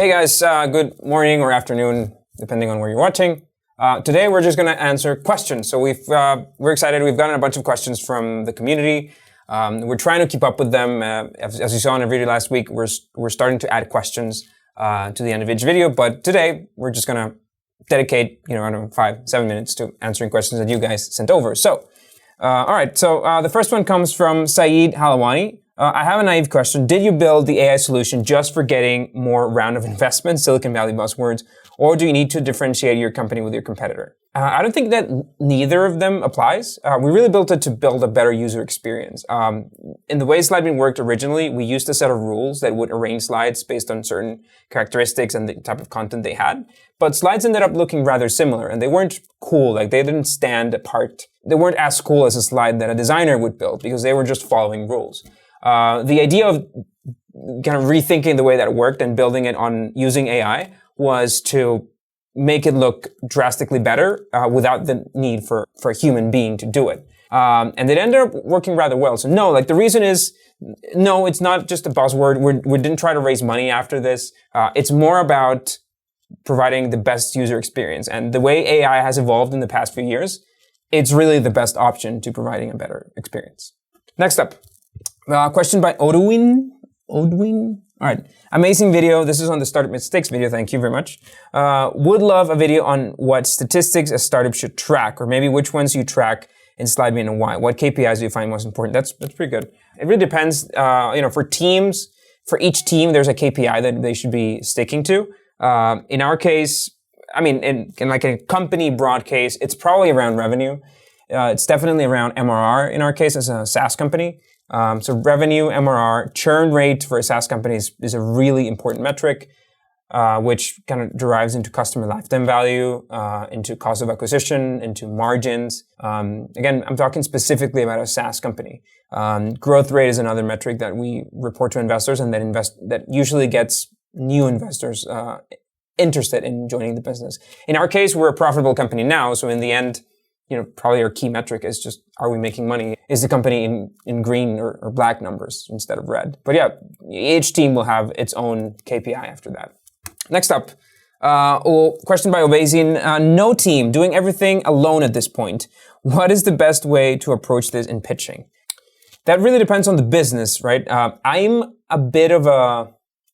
Hey guys, good morning or afternoon, depending on where you're watching. Today we're just going to answer questions. So we're excited. We've gotten a bunch of questions from the community. We're trying to keep up with them. As you saw in a video last week, we're starting to add questions to the end of each video. But today we're just going to dedicate, I don't know, 5-7 minutes to answering questions that you guys sent over. So, all right. So the first one comes from Saeed Halawani. I have a naive question. Did you build the AI solution just for getting more round of investment, Silicon Valley buzzwords, or do you need to differentiate your company with your competitor? I don't think that neither of them applies. We really built it to build a better user experience. In the way Slidebean worked originally, we used a set of rules that would arrange slides based on certain characteristics and the type of content they had. But slides ended up looking rather similar, and they weren't cool. Like, they didn't stand apart. They weren't as cool as a slide that a designer would build because they were just following rules. The idea of kind of rethinking the way that it worked and building it on using AI was to make it look drastically better without the need for a human being to do it. And it ended up working rather well. So no, the reason is, no, it's not just a buzzword. We didn't try to raise money after this. It's more about providing the best user experience. And the way AI has evolved in the past few years, it's really the best option to providing a better experience. Next up. Question by Odwin. All right. Amazing video. This is on the startup mistakes video. Thank you very much. Would love a video on what statistics a startup should track, or maybe which ones you track in Slidebean and why. What KPIs do you find most important? That's pretty good. It really depends. For teams, for each team, there's a KPI that they should be sticking to. In our case, in like a company broad case, it's probably around revenue. It's definitely around MRR in our case as a SaaS company. So revenue, MRR, churn rate for a SaaS company is a really important metric, which kind of derives into customer lifetime value, into cost of acquisition, into margins. Again, I'm talking specifically about a SaaS company. Growth rate is another metric that we report to investors and that usually gets new investors interested in joining the business. In our case, we're a profitable company now, so in the end, probably our key metric is just, are we making money? Is the company in green or black numbers instead of red? But yeah, each team will have its own KPI after that. Next up, question by Obezian. No team, doing everything alone at this point. What is the best way to approach this in pitching? That really depends on the business, right? I'm a bit of a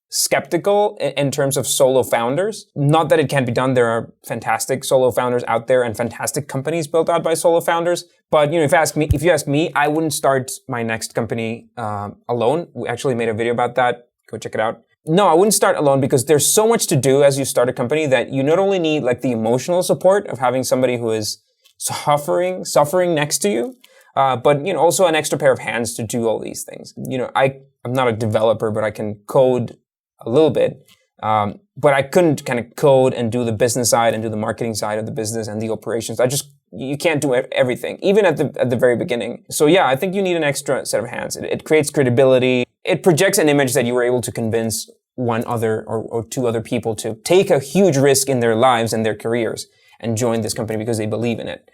skeptical in terms of solo founders. Not that it can't be done. There are fantastic solo founders out there and fantastic companies built out by solo founders. But if you ask me, I wouldn't start my next company alone. We actually made a video about that. Go check it out. No, I wouldn't start alone because there's so much to do as you start a company that you not only need the emotional support of having somebody who is suffering next to you, but also an extra pair of hands to do all these things. I'm not a developer, but I can code a little bit, but I couldn't kind of code and do the business side and do the marketing side of the business and the operations. You can't do everything, even at the very beginning. So yeah, I think you need an extra set of hands. It creates credibility. It projects an image that you were able to convince one other or two other people to take a huge risk in their lives and their careers and join this company because they believe in it.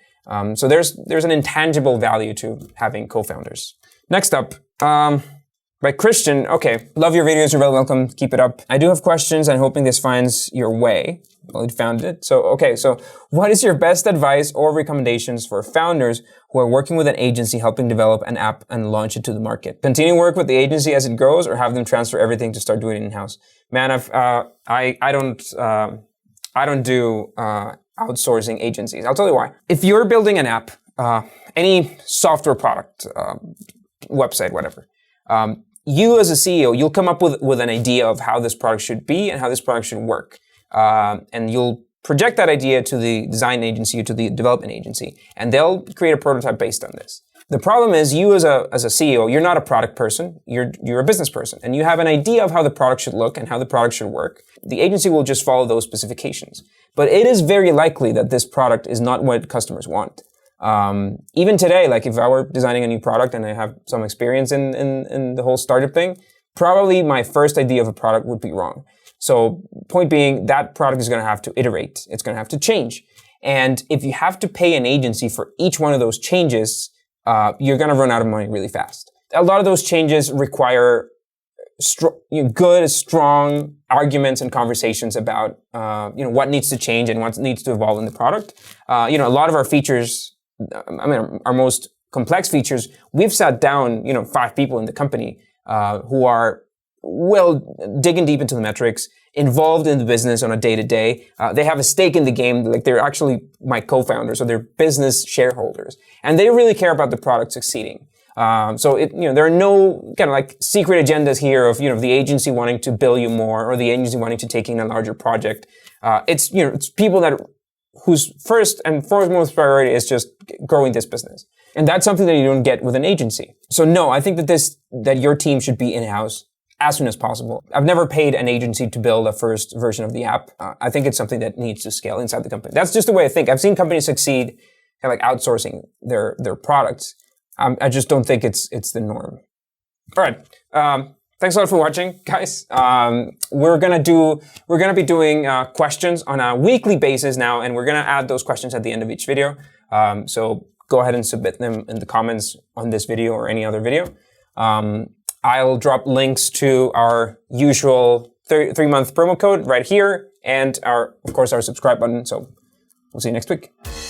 So there's an intangible value to having co-founders. Next up, by Christian. Okay, love your videos. You're very welcome. Keep it up. I do have questions. I'm hoping this finds your way. Well, it found it. So what is your best advice or recommendations for founders who are working with an agency helping develop an app and launch it to the market? Continue work with the agency as it grows, or have them transfer everything to start doing it in-house? Man, I don't do outsourcing agencies. I'll tell you why. If you're building an app, any software product, website, whatever, you as a CEO, you'll come up with an idea of how this product should be and how this product should work. And you'll project that idea to the design agency or to the development agency, and they'll create a prototype based on this. The problem is you as a CEO, you're not a product person, you're a business person, and you have an idea of how the product should look and how the product should work. The agency will just follow those specifications. But it is very likely that this product is not what customers want. Even today, if I were designing a new product and I have some experience in the whole startup thing, probably my first idea of a product would be wrong. So point being, that product is going to have to iterate. It's going to have to change. And if you have to pay an agency for each one of those changes, you're going to run out of money really fast. A lot of those changes require good, strong arguments and conversations about what needs to change and what needs to evolve in the product. A lot of our features, our most complex features, we've sat down 5 people in the company who are digging deep into the metrics, involved in the business on a day-to-day. They have a stake in the game, like they're actually my co-founders, or they're business shareholders, and they really care about the product succeeding. There are no kind of like secret agendas here of, the agency wanting to bill you more or the agency wanting to take in a larger project. It's people whose first and foremost priority is just growing this business. And that's something that you don't get with an agency. So no, I think that your team should be in-house as soon as possible. I've never paid an agency to build a first version of the app. I think it's something that needs to scale inside the company. That's just the way I think. I've seen companies succeed kind of like outsourcing their products. I just don't think it's the norm. All right. Thanks a lot for watching, guys. We're gonna be doing questions on a weekly basis now, and we're gonna add those questions at the end of each video. So go ahead and submit them in the comments on this video or any other video. I'll drop links to our usual 3-month promo code right here, and of course our subscribe button. So we'll see you next week.